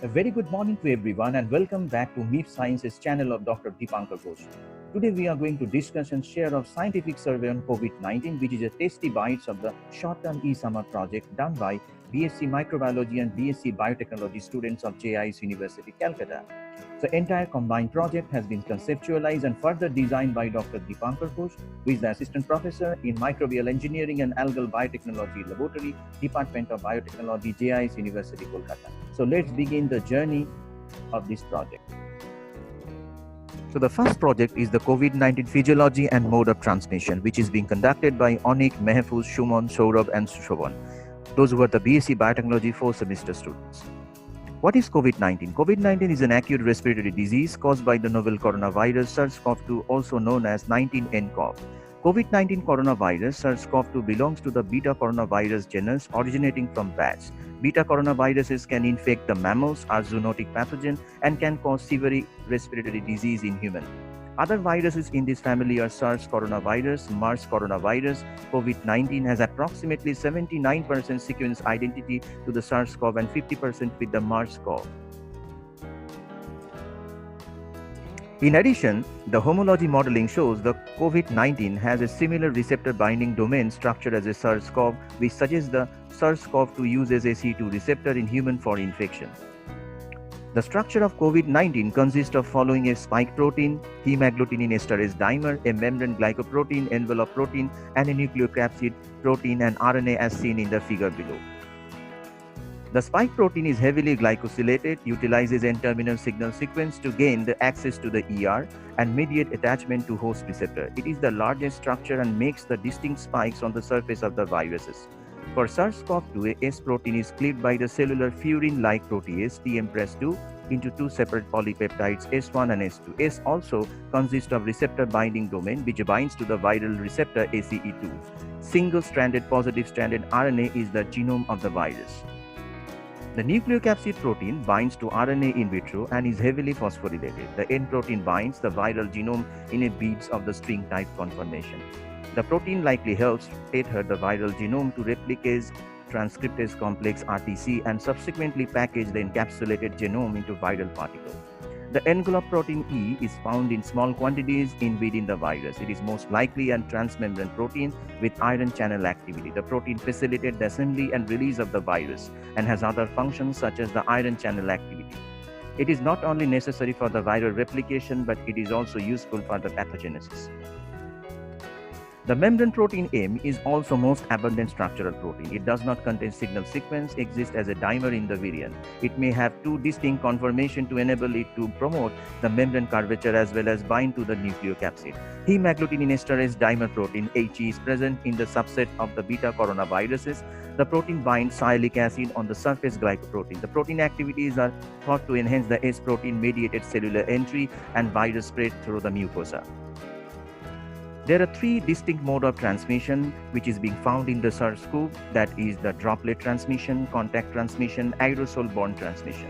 A very good morning to everyone and welcome back to MEAB Sciences channel of Dr. Deepankar Ghosh. Today we are going to discuss and share a scientific survey on COVID-19, which is a tasty bites of the short-term e-summer project done by BSc Microbiology and BSc Biotechnology students of JIS University, Calcutta. The entire combined project has been conceptualized and further designed by Dr. Deepankar Ghosh, who is the Assistant Professor in Microbial Engineering and Algal Biotechnology Laboratory, Department of Biotechnology, JIS University, Kolkata. So let's begin the journey of this project. So the first project is the COVID-19 physiology and mode of transmission, which is being conducted by Onik, Mehfuz, Shumon, Saurabh and Shobhan. Those who are the BSc Biotechnology 4th semester students. What is COVID-19? COVID-19 is an acute respiratory disease caused by the novel coronavirus SARS-CoV-2, also known as 19nCoV. COVID-19 coronavirus SARS-CoV-2 belongs to the beta coronavirus genus originating from bats. Beta coronaviruses can infect the mammals, are zoonotic pathogen, and can cause severe respiratory disease in humans. Other viruses in this family are SARS coronavirus, MERS coronavirus. COVID-19 has approximately 79% sequence identity to the SARS-CoV and 50% with the MERS-CoV. In addition, the homology modeling shows the COVID-19 has a similar receptor binding domain structure as a SARS-CoV, which suggests the SARS-CoV-2 uses ACE2 receptor in human for infection. The structure of COVID-19 consists of following a spike protein, hemagglutinin esterase dimer, a membrane glycoprotein, envelope protein, and a nucleocapsid protein and RNA as seen in the figure below. The spike protein is heavily glycosylated, utilizes N-terminal signal sequence to gain the access to the ER and mediate attachment to host receptor. It is the largest structure and makes the distinct spikes on the surface of the viruses. For SARS-CoV-2, a S protein is cleaved by the cellular furin-like protease TMPRESS2 into two separate polypeptides S1 and S2. S also consists of receptor binding domain which binds to the viral receptor ACE2. Single-stranded positive-stranded RNA is the genome of the virus. The nucleocapsid protein binds to RNA in vitro and is heavily phosphorylated. The N protein binds the viral genome in a beads of the string-type conformation. The protein likely helps adhere the viral genome to replicase transcriptase complex RTC and subsequently package the encapsulated genome into viral particle. The envelope protein E is found in small quantities within the virus. It is most likely a transmembrane protein with ion channel activity. The protein facilitates the assembly and release of the virus and has other functions such as the ion channel activity. It is not only necessary for the viral replication, but it is also useful for the pathogenesis. The membrane protein M is also most abundant structural protein. It does not contain signal sequence, exists as a dimer in the virion. It may have two distinct conformations to enable it to promote the membrane curvature as well as bind to the nucleocapsid. Hemagglutinin esterase dimer protein HE is present in the subset of the beta coronaviruses. The protein binds sialic acid on the surface glycoprotein. The protein activities are thought to enhance the S protein mediated cellular entry and virus spread through the mucosa. There are three distinct modes of transmission which is being found in the SARS-CoV, that is the droplet transmission, contact transmission, aerosol-borne transmission.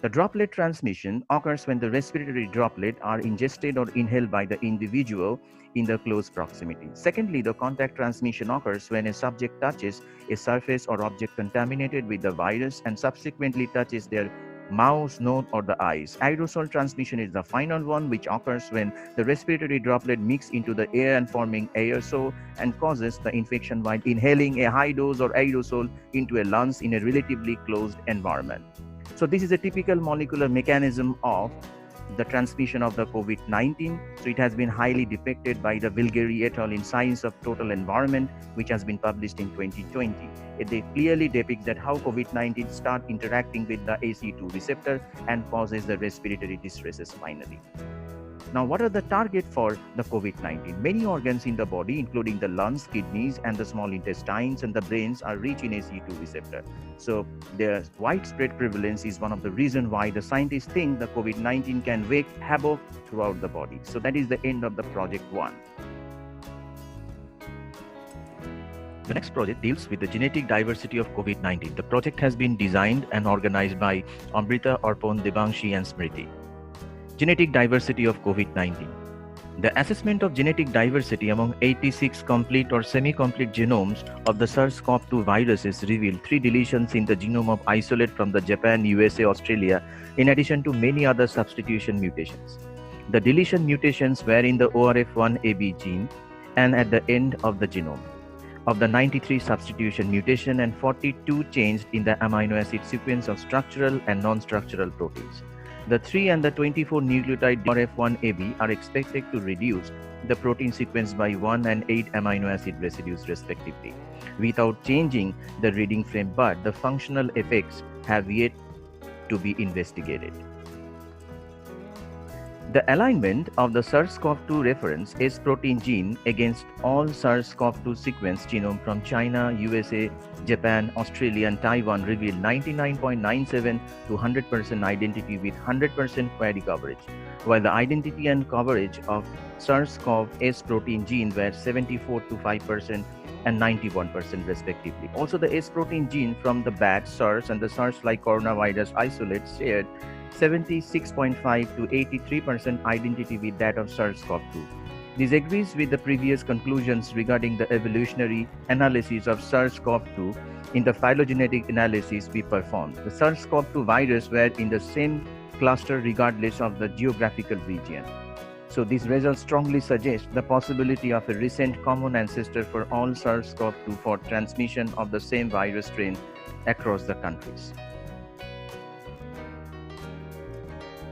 The droplet transmission occurs when the respiratory droplet are ingested or inhaled by the individual in the close proximity. Secondly, the contact transmission occurs when a subject touches a surface or object contaminated with the virus and subsequently touches their mouth, nose, or the eyes. Aerosol transmission is the final one, which occurs when the respiratory droplet mixes into the air and forming aerosol and causes the infection while inhaling a high dose or aerosol into a lungs in a relatively closed environment. So this is a typical molecular mechanism of the transmission of the COVID-19. So it has been highly depicted by the Vilgeri et al. In Science of Total Environment, which has been published in 2020. They clearly depict that how COVID-19 start interacting with the ACE2 receptor and causes the respiratory distresses finally. Now, what are the targets for the COVID-19? Many organs in the body, including the lungs, kidneys, and the small intestines and the brains are rich in ACE2 receptor. So their widespread prevalence is one of the reasons why the scientists think the COVID-19 can wreak havoc throughout the body. So that is the end of the project 1. The next project deals with the genetic diversity of COVID-19. The project has been designed and organized by Amrita, Arpon, Debangshi, and Smriti. Genetic diversity of COVID-19. The assessment of genetic diversity among 86 complete or semi-complete genomes of the SARS-CoV-2 viruses revealed 3 deletions in the genome of isolate from the Japan, USA, Australia, in addition to many other substitution mutations. The deletion mutations were in the ORF1ab gene and at the end of the genome. Of the 93 substitution mutation and 42 changed in the amino acid sequence of structural and non-structural proteins. The 3 and the 24 nucleotide ORF1ab are expected to reduce the protein sequence by 1 and 8 amino acid residues respectively, without changing the reading frame, but the functional effects have yet to be investigated. The alignment of the SARS-CoV-2 reference S protein gene against all SARS-CoV-2 sequence genome from China, USA, Japan, Australia, and Taiwan revealed 99.97 to 100% identity with 100% query coverage, while the identity and coverage of SARS-CoV S protein gene were 74 to 5% and 91% respectively. Also, the S protein gene from the bat SARS and the SARS-like coronavirus isolates shared 76.5 to 83% identity with that of SARS-CoV-2. This agrees with the previous conclusions regarding the evolutionary analysis of SARS-CoV-2 in the phylogenetic analysis we performed. The SARS-CoV-2 virus were in the same cluster regardless of the geographical region. So these results strongly suggest the possibility of a recent common ancestor for all SARS-CoV-2 for transmission of the same virus strain across the countries.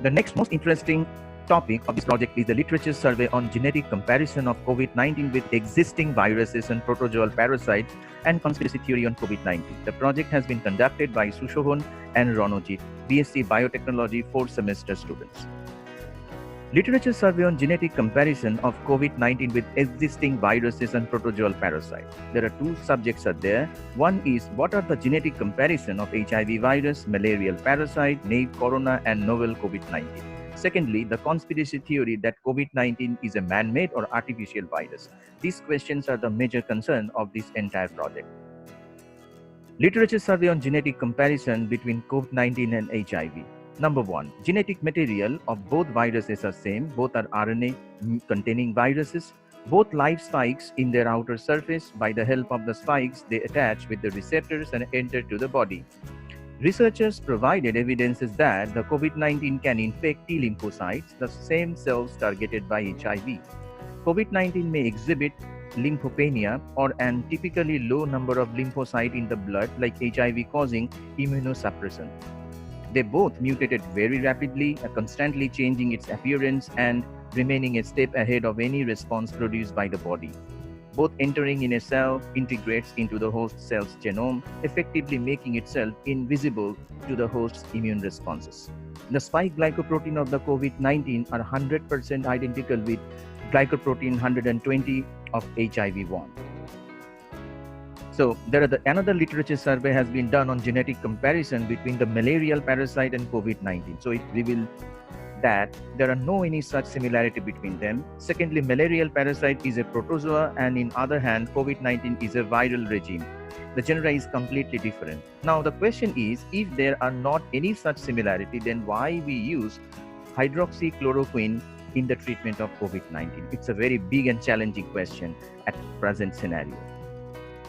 The next most interesting topic of this project is the literature survey on genetic comparison of COVID-19 with existing viruses and protozoal parasites and conspiracy theory on COVID-19. The project has been conducted by Sushovan and Ronojit, BSc Biotechnology 4th semester students. Literature survey on genetic comparison of COVID-19 with existing viruses and protozoal parasites. There are 2 subjects are there. One is what are the genetic comparison of HIV virus, malarial parasite, MEAB, corona, and novel COVID-19. Secondly, the conspiracy theory that COVID-19 is a man-made or artificial virus. These questions are the major concern of this entire project. Literature survey on genetic comparison between COVID-19 and HIV. Number 1, genetic material of both viruses are same. Both are RNA containing viruses. Both live spikes in their outer surface. By the help of the spikes, they attach with the receptors and enter to the body. Researchers provided evidences that the COVID-19 can infect T lymphocytes, the same cells targeted by HIV. COVID-19 may exhibit lymphopenia or an typically low number of lymphocytes in the blood like HIV causing immunosuppression. They both mutated very rapidly, constantly changing its appearance and remaining a step ahead of any response produced by the body. Both entering in a cell integrates into the host cell's genome, effectively making itself invisible to the host's immune responses. The spike glycoprotein of the COVID-19 are 100% identical with glycoprotein 120 of HIV-1. So another literature survey has been done on genetic comparison between the malarial parasite and COVID-19. So it revealed that there are no any such similarity between them. Secondly, malarial parasite is a protozoa, and in other hand, COVID-19 is a viral regime. The genera is completely different. Now the question is, if there are not any such similarity, then why we use hydroxychloroquine in the treatment of COVID-19? It's a very big and challenging question at present scenario.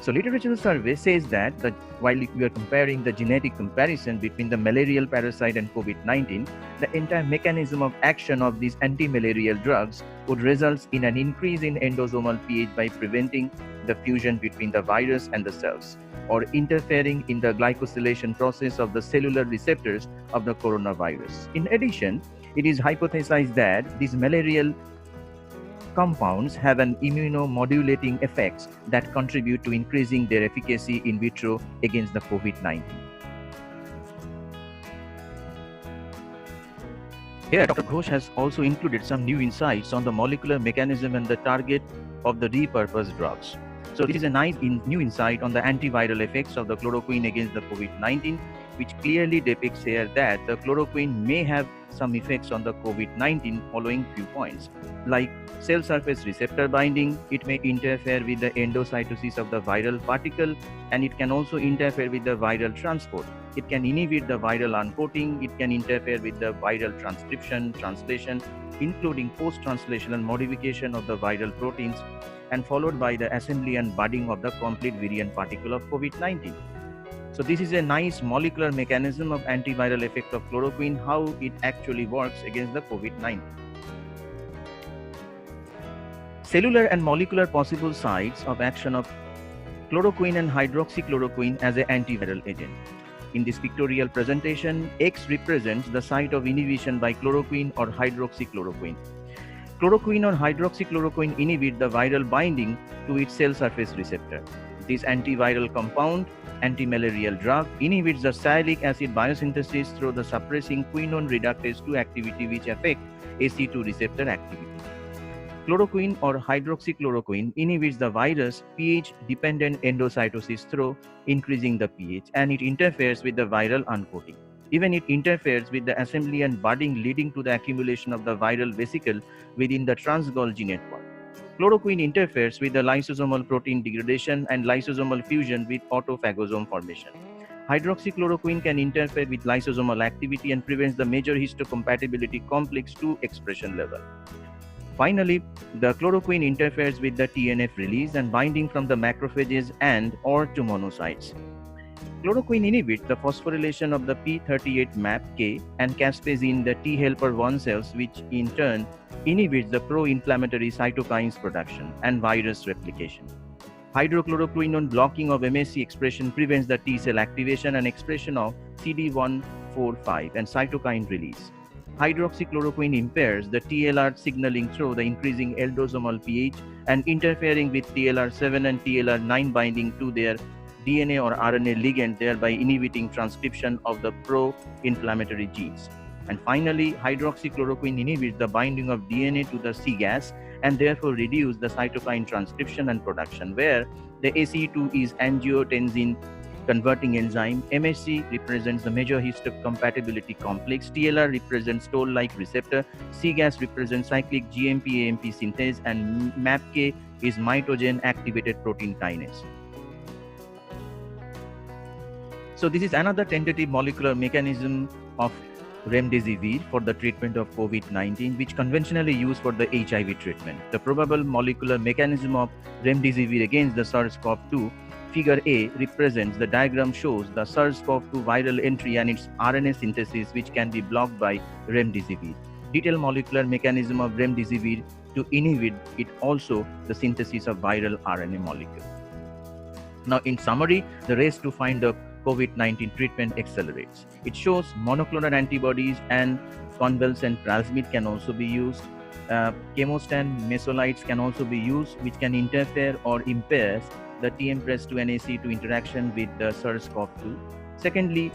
So literature survey says that while we are comparing the genetic comparison between the malarial parasite and COVID-19, the entire mechanism of action of these anti-malarial drugs would result in an increase in endosomal pH by preventing the fusion between the virus and the cells, or interfering in the glycosylation process of the cellular receptors of the coronavirus. In addition, it is hypothesized that these malarial compounds have an immunomodulating effects that contribute to increasing their efficacy in vitro against the COVID-19. Here, Dr. Ghosh has also included some new insights on the molecular mechanism and the target of the repurposed drugs. So this is a nice new insight on the antiviral effects of the chloroquine against the COVID-19, which clearly depicts here that the chloroquine may have some effects on the COVID-19 following few points, like cell surface receptor binding. It may interfere with the endocytosis of the viral particle, and it can also interfere with the viral transport. It can inhibit the viral uncoating. It can interfere with the viral transcription, translation, including post-translational modification of the viral proteins, and followed by the assembly and budding of the complete virion particle of COVID-19. So this is a nice molecular mechanism of antiviral effect of chloroquine, how it actually works against the COVID-19. Cellular and molecular possible sites of action of chloroquine and hydroxychloroquine as an antiviral agent. In this pictorial presentation, X represents the site of inhibition by chloroquine or hydroxychloroquine. Chloroquine or hydroxychloroquine inhibit the viral binding to its cell surface receptor. This antiviral compound, antimalarial drug, inhibits the sialic acid biosynthesis through the suppressing quinone reductase 2 activity which affect AC2 receptor activity. Chloroquine or hydroxychloroquine inhibits the virus pH-dependent endocytosis through increasing the pH, and it interferes with the viral uncoating. Even it interferes with the assembly and budding, leading to the accumulation of the viral vesicle within the trans-Golgi network. Chloroquine interferes with the lysosomal protein degradation and lysosomal fusion with autophagosome formation. Hydroxychloroquine can interfere with lysosomal activity and prevents the major histocompatibility complex 2 expression level. Finally, the chloroquine interferes with the TNF release and binding from the macrophages and or to monocytes. Chloroquine inhibits the phosphorylation of the p38 MAPK and caspase in the T helper 1 cells, which in turn inhibits the pro-inflammatory cytokines production and virus replication. Hydrochloroquinone blocking of MSC expression prevents the T cell activation and expression of CD145 and cytokine release. Hydroxychloroquine impairs the TLR signaling through the increasing endosomal pH and interfering with TLR7 and TLR9 binding to their DNA or RNA ligand, thereby inhibiting transcription of the pro-inflammatory genes. And finally, hydroxychloroquine inhibits the binding of DNA to the cGAS and therefore reduce the cytokine transcription and production, where the ACE2 is angiotensin converting enzyme, MSC represents the major histocompatibility complex, TLR represents toll-like receptor, cGAS represents cyclic GMP-AMP synthase, and MAPK is mitogen activated protein kinase. So this is another tentative molecular mechanism of remdesivir for the treatment of COVID-19, which conventionally used for the HIV treatment. The probable molecular mechanism of remdesivir against the SARS-CoV-2, figure A represents, the diagram shows the SARS-CoV-2 viral entry and its RNA synthesis, which can be blocked by remdesivir. Detailed molecular mechanism of remdesivir to inhibit it also the synthesis of viral RNA molecule. Now in summary, the race to find the COVID-19 treatment accelerates. It shows monoclonal antibodies and convalescent plasmid can also be used. Chemostan mesolites can also be used, which can interfere or impair the TMPRESS2 and AC2 interaction with the SARS-CoV-2. Secondly,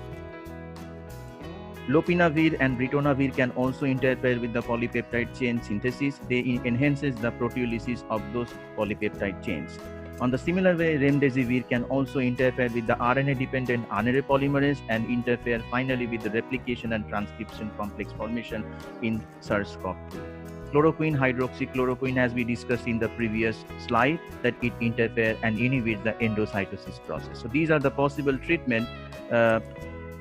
lopinavir and ritonavir can also interfere with the polypeptide chain synthesis. They enhances the proteolysis of those polypeptide chains. On the similar way, remdesivir can also interfere with the RNA-dependent RNA polymerase and interfere finally with the replication and transcription complex formation in SARS-CoV-2. Chloroquine, hydroxychloroquine, as we discussed in the previous slide, that it interferes and inhibits the endocytosis process. So these are the possible treatment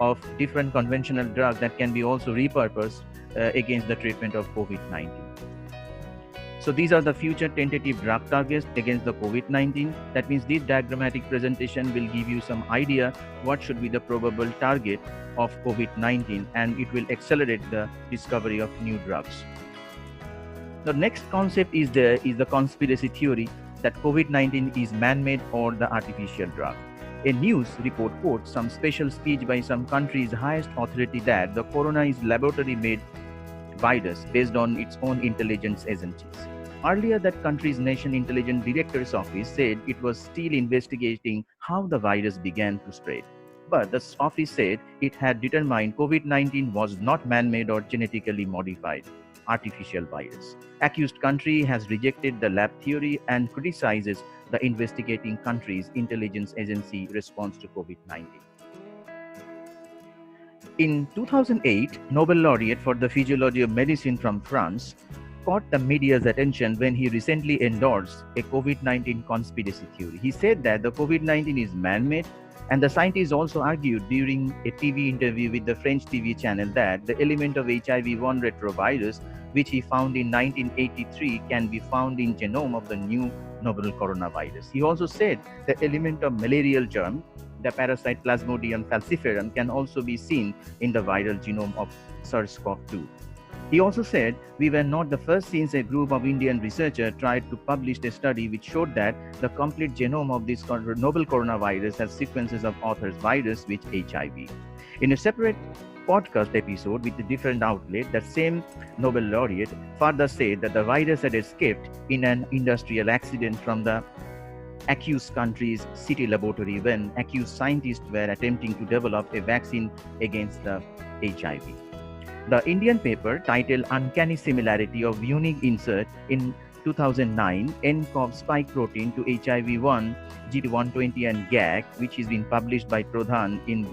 of different conventional drugs that can be also repurposed against the treatment of COVID-19. So these are the future tentative drug targets against the COVID-19. That means this diagrammatic presentation will give you some idea what should be the probable target of COVID-19, and it will accelerate the discovery of new drugs. The next concept is the conspiracy theory that COVID-19 is man-made or the artificial drug. A news report quotes some special speech by some country's highest authority that the corona is laboratory-made virus based on its own intelligence agencies. Earlier, that country's Nation Intelligence Director's Office said it was still investigating how the virus began to spread. But the office said it had determined COVID-19 was not man-made or genetically modified artificial virus. Accused country has rejected the lab theory and criticizes the investigating country's intelligence agency response to COVID-19. In 2008, Nobel laureate for the physiology of medicine from France, caught the media's attention when he recently endorsed a COVID-19 conspiracy theory. He said that the COVID-19 is man-made, and the scientist also argued during a TV interview with the French TV channel that the element of HIV-1 retrovirus, which he found in 1983, can be found in genome of the new novel coronavirus. He also said the element of malarial germ, the parasite Plasmodium falciparum, can also be seen in the viral genome of SARS-CoV-2. He also said, "We were not the first since a group of Indian researchers tried to publish a study which showed that the complete genome of this novel coronavirus has sequences of author's virus with HIV." In a separate podcast episode with a different outlet, the same Nobel laureate further said that the virus had escaped in an industrial accident from the accused country's city laboratory when accused scientists were attempting to develop a vaccine against the HIV. The Indian paper, titled "Uncanny Similarity of Unique Insert in 2009 nCoV Spike Protein to HIV-1, GP120 and GAG," which has been published by Pradhan in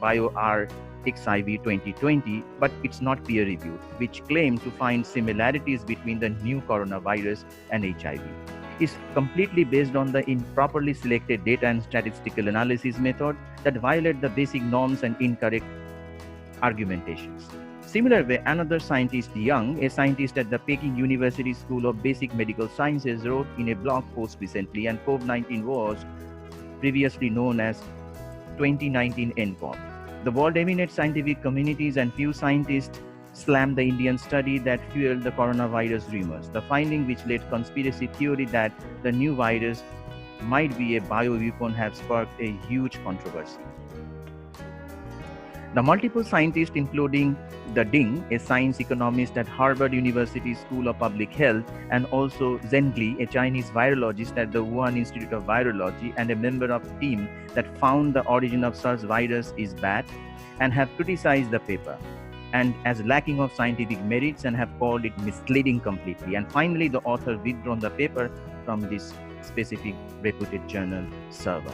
BioRxiv 2020, but it's not peer-reviewed, which claim to find similarities between the new coronavirus and HIV. Is completely based on the improperly selected data and statistical analysis method that violate the basic norms and incorrect argumentations. Similarly, another scientist, Young, a scientist at the Peking University School of Basic Medical Sciences, wrote in a blog post recently, and COVID-19 was previously known as 2019 nCoV. The world-eminent scientific communities and few scientists slammed the Indian study that fueled the coronavirus rumors. The finding, which led conspiracy theory that the new virus might be a bioweapon, have sparked a huge controversy. The multiple scientists, including the Ding, a science economist at Harvard University School of Public Health, and also Zhengli, a Chinese virologist at the Wuhan Institute of Virology and a member of the team that found the origin of SARS virus is bad, and have criticized the paper and as lacking of scientific merits and have called it misleading completely. And finally, the author withdrawn the paper from this specific reputed journal server.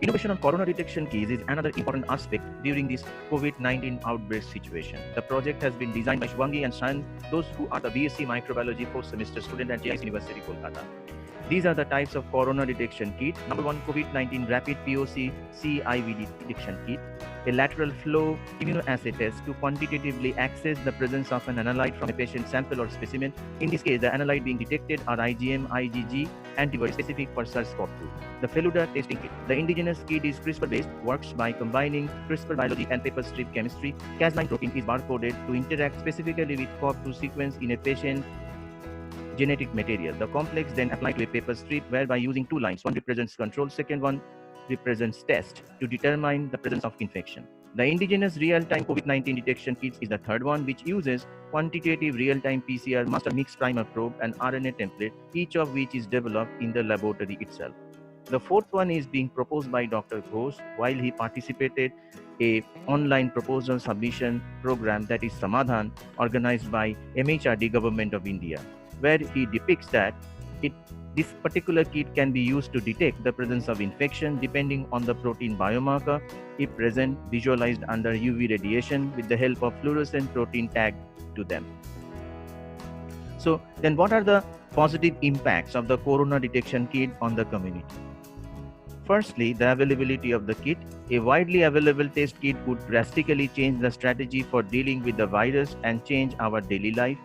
Innovation on corona detection kits is another important aspect during this COVID-19 outbreak situation. The project has been designed by Shwangi and Shan, those who are the BSc Microbiology 4th semester student at JIS University, Kolkata. These are the types of corona detection kit. Number 1, COVID-19 Rapid POC CIVD detection kit, a lateral flow immunoassay test to quantitatively access the presence of an analyte from a patient sample or specimen. In this case, the analyte being detected are IgM, IgG antibody specific for SARS-CoV-2. The Feluda testing kit. The indigenous kit is CRISPR-based, works by combining CRISPR biology and paper strip chemistry. Cas9 protein is barcoded to interact specifically with CoV-2 sequence in a patient genetic material. The complex then applied to a paper strip, whereby using two lines, one represents control, second one represents test, to determine the presence of infection. The indigenous real-time COVID-19 detection kit is the third one, which uses quantitative real-time PCR master mix primer probe and RNA template, each of which is developed in the laboratory itself. The fourth one is being proposed by Dr. Ghosh while he participated a online proposal submission program, that is Samadhan, organized by MHRD Government of India, where he depicts that this particular kit can be used to detect the presence of infection depending on the protein biomarker, if present, visualized under UV radiation with the help of fluorescent protein tagged to them. So then what are the positive impacts of the corona detection kit on the community? Firstly, the availability of the kit. A widely available test kit would drastically change the strategy for dealing with the virus and change our daily life.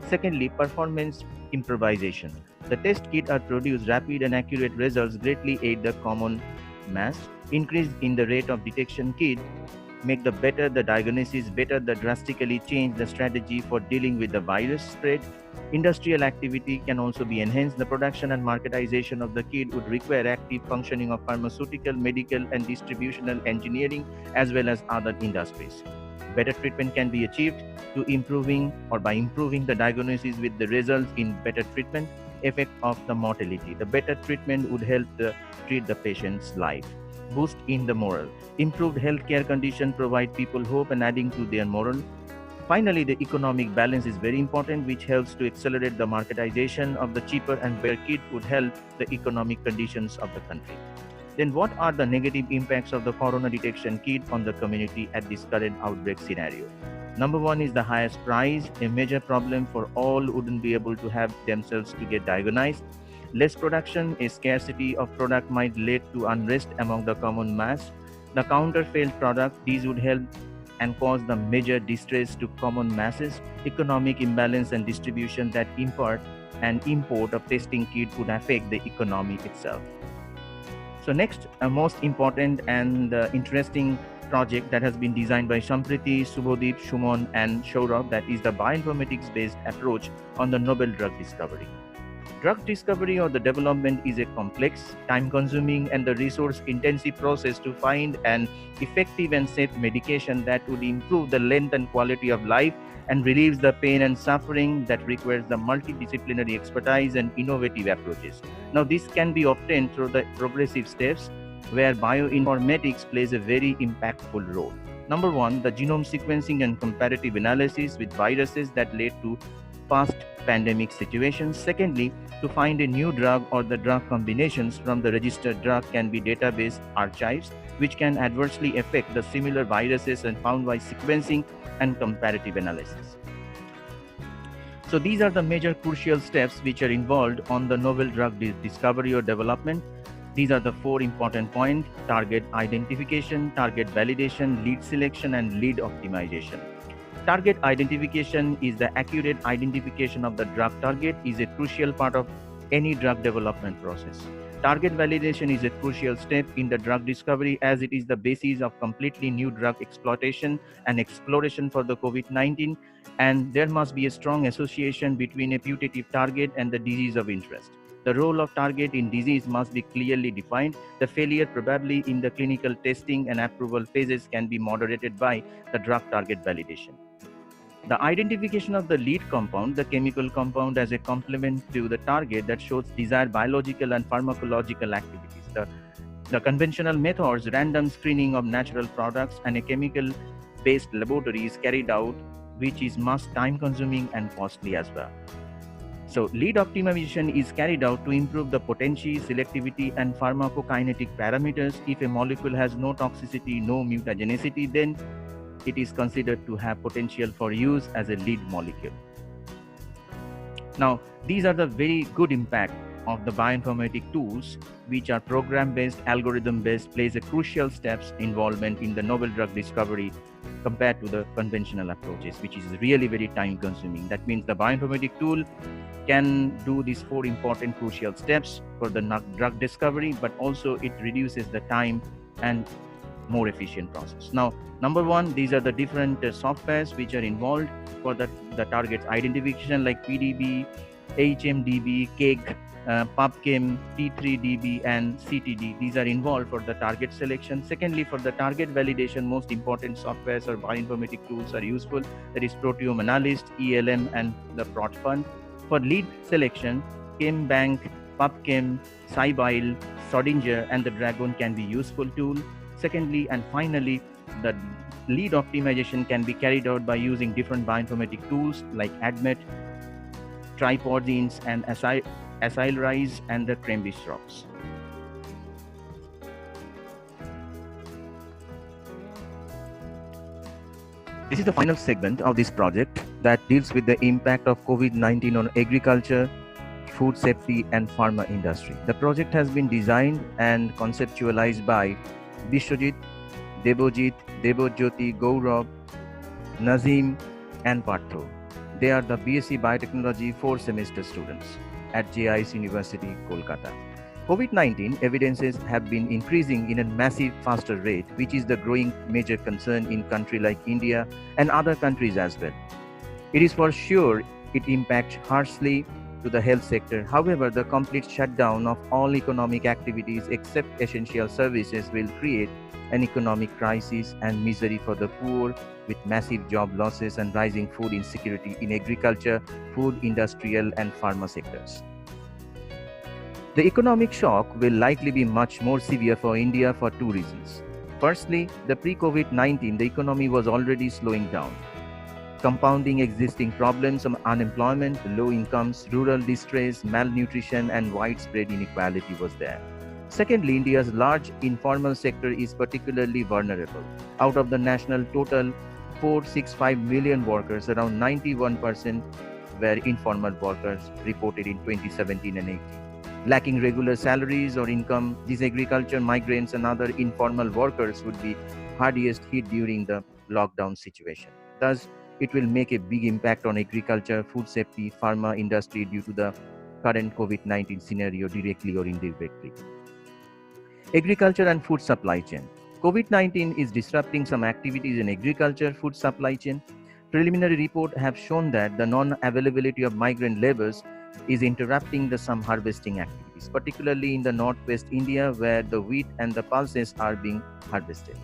Secondly, performance improvisation. The test kit are produced rapid and accurate results greatly aid the common mass. Increase in the rate of detection kit make the better the diagnosis, better the drastically change the strategy for dealing with the virus spread. Industrial activity can also be enhanced. The production and marketization of the kit would require active functioning of pharmaceutical, medical and distributional engineering as well as other industries. Better treatment can be achieved by improving the diagnosis with the results in better treatment effect of the mortality. The better treatment would help treat the patient's life. Boost in the moral. Improved healthcare condition provide people hope and adding to their moral. Finally, the economic balance is very important, which helps to accelerate the marketization of the cheaper and better kit would help the economic conditions of the country. Then what are the negative impacts of the corona detection kit on the community at this current outbreak scenario? Number one is the highest price, a major problem for all wouldn't be able to have themselves to get diagnosed. Less production, a scarcity of product might lead to unrest among the common mass. The counterfeit product, these would help and cause the major distress to common masses. Economic imbalance and distribution that import and import of testing kit would affect the economy itself. So next, a most important and interesting project that has been designed by Sampriti, Subodip, Shumon and Shaurabh, that is the bioinformatics based approach on the novel drug discovery. Drug discovery or the development is a complex, time-consuming and the resource-intensive process to find an effective and safe medication that would improve the length and quality of life and relieves the pain and suffering that requires the multidisciplinary expertise and innovative approaches. Now, this can be obtained through the progressive steps where bioinformatics plays a very impactful role. Number one, the genome sequencing and comparative analysis with viruses that led to past pandemic situations. Secondly, to find a new drug or the drug combinations from the registered drug can be database archives, which can adversely affect the similar viruses and found by sequencing and comparative analysis. So these are the major crucial steps which are involved on the novel drug discovery or development. These are the four important points: target identification, target validation, lead selection, and lead optimization. Target identification is the accurate identification of the drug target is a crucial part of any drug development process. Target validation is a crucial step in the drug discovery as it is the basis of completely new drug exploitation and exploration for the COVID-19, and there must be a strong association between a putative target and the disease of interest. The role of target in disease must be clearly defined. The failure probably in the clinical testing and approval phases can be moderated by the drug target validation. The identification of the lead compound, the chemical compound as a complement to the target that shows desired biological and pharmacological activities. The conventional methods, random screening of natural products and a chemical-based laboratory is carried out, which is much time-consuming and costly as well. So lead optimization is carried out to improve the potency, selectivity, and pharmacokinetic parameters. If a molecule has no toxicity, no mutagenicity, then it is considered to have potential for use as a lead molecule. Now, these are the very good impact of the bioinformatic tools, which are program-based, algorithm-based, plays a crucial steps involvement in the novel drug discovery compared to the conventional approaches, which is really very time-consuming. That means the bioinformatic tool can do these four important crucial steps for the drug discovery, but also it reduces the time and more efficient process. Now, number one, these are the different softwares which are involved for the target identification, like PDB, HMDB, KEGG, PubChem, T3DB, and CTD. These are involved for the target selection. Secondly, for the target validation, most important softwares or bioinformatic tools are useful. That is Proteome Analyst, ELM, and the ProtFund. For lead selection, ChemBank, PubChem, SciBile, Schrodinger, and the Dragon can be useful tool. Secondly and finally, the lead optimization can be carried out by using different bioinformatic tools like ADMET, Tripodins, and Acylrise, and the Krembi-Strops. This is the final segment of this project that deals with the impact of COVID-19 on agriculture, food safety, and pharma industry. The project has been designed and conceptualized by Bishwajit, Debojit, Debojyoti, Gaurav, Nazim, and Partho. They are the BSc Biotechnology 4th-semester students at JIS University, Kolkata. COVID-19 evidences have been increasing in a massive, faster rate, which is the growing major concern in countries like India and other countries as well. It is for sure it impacts harshly to the health sector. However, the complete shutdown of all economic activities except essential services will create an economic crisis and misery for the poor, with massive job losses and rising food insecurity in agriculture, food, industrial, and pharma sectors. The economic shock will likely be much more severe for India for two reasons. Firstly, the pre-COVID-19, the economy was already slowing down, compounding existing problems of unemployment, low incomes, rural distress, malnutrition, and widespread inequality was there. Secondly, India's large informal sector is particularly vulnerable. Out of the national total 465 million workers, around 91% were informal workers reported in 2017 and 18. Lacking regular salaries or income, these agriculture migrants and other informal workers would be hardest hit during the lockdown situation. Thus, it will make a big impact on agriculture, food safety, pharma industry due to the current COVID-19 scenario directly or indirectly. Agriculture and food supply chain. COVID-19 is disrupting some activities in agriculture, food supply chain. Preliminary reports have shown that the non-availability of migrant laborers is interrupting some harvesting activities, particularly in the northwest India where the wheat and the pulses are being harvested.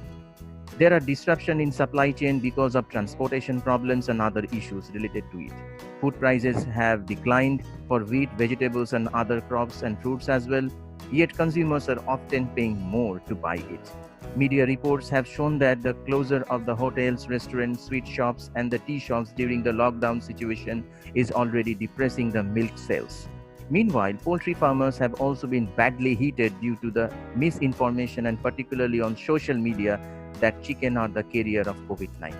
There are disruptions in supply chain because of transportation problems and other issues related to it. Food prices have declined for wheat, vegetables and other crops and fruits as well, yet consumers are often paying more to buy it. Media reports have shown that the closure of the hotels, restaurants, sweet shops and the tea shops during the lockdown situation is already depressing the milk sales. Meanwhile, poultry farmers have also been badly hit due to the misinformation and particularly on social media that chicken are the carrier of COVID-19.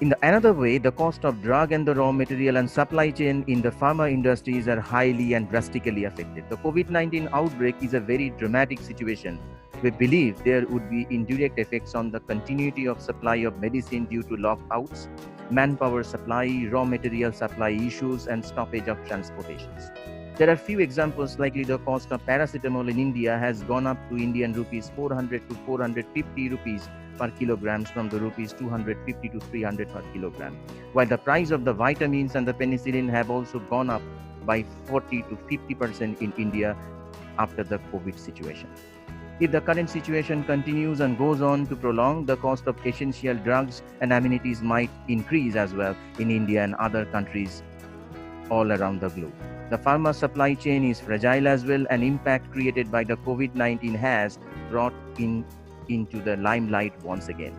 In another way, the cost of drug and the raw material and supply chain in the pharma industries are highly and drastically affected. The COVID-19 outbreak is a very dramatic situation. We believe there would be indirect effects on the continuity of supply of medicine due to lockouts, manpower supply, raw material supply issues, and stoppage of transportations. There are few examples. Likely the cost of paracetamol in India has gone up to Indian rupees 400 to 450 rupees per kilograms from the rupees 250 to 300 per kilogram, while the price of the vitamins and the penicillin have also gone up by 40 to 50% in India after the COVID situation. If the current situation continues and goes on to prolong, the cost of essential drugs and amenities might increase as well in India and other countries all around the globe. The pharma supply chain is fragile as well, and impact created by the COVID-19 has brought into the limelight once again.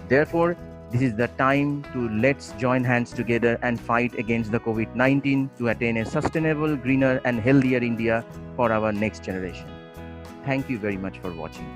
Therefore, this is the time to let's join hands together and fight against the COVID-19 to attain a sustainable, greener and healthier India for our next generation. Thank you very much for watching.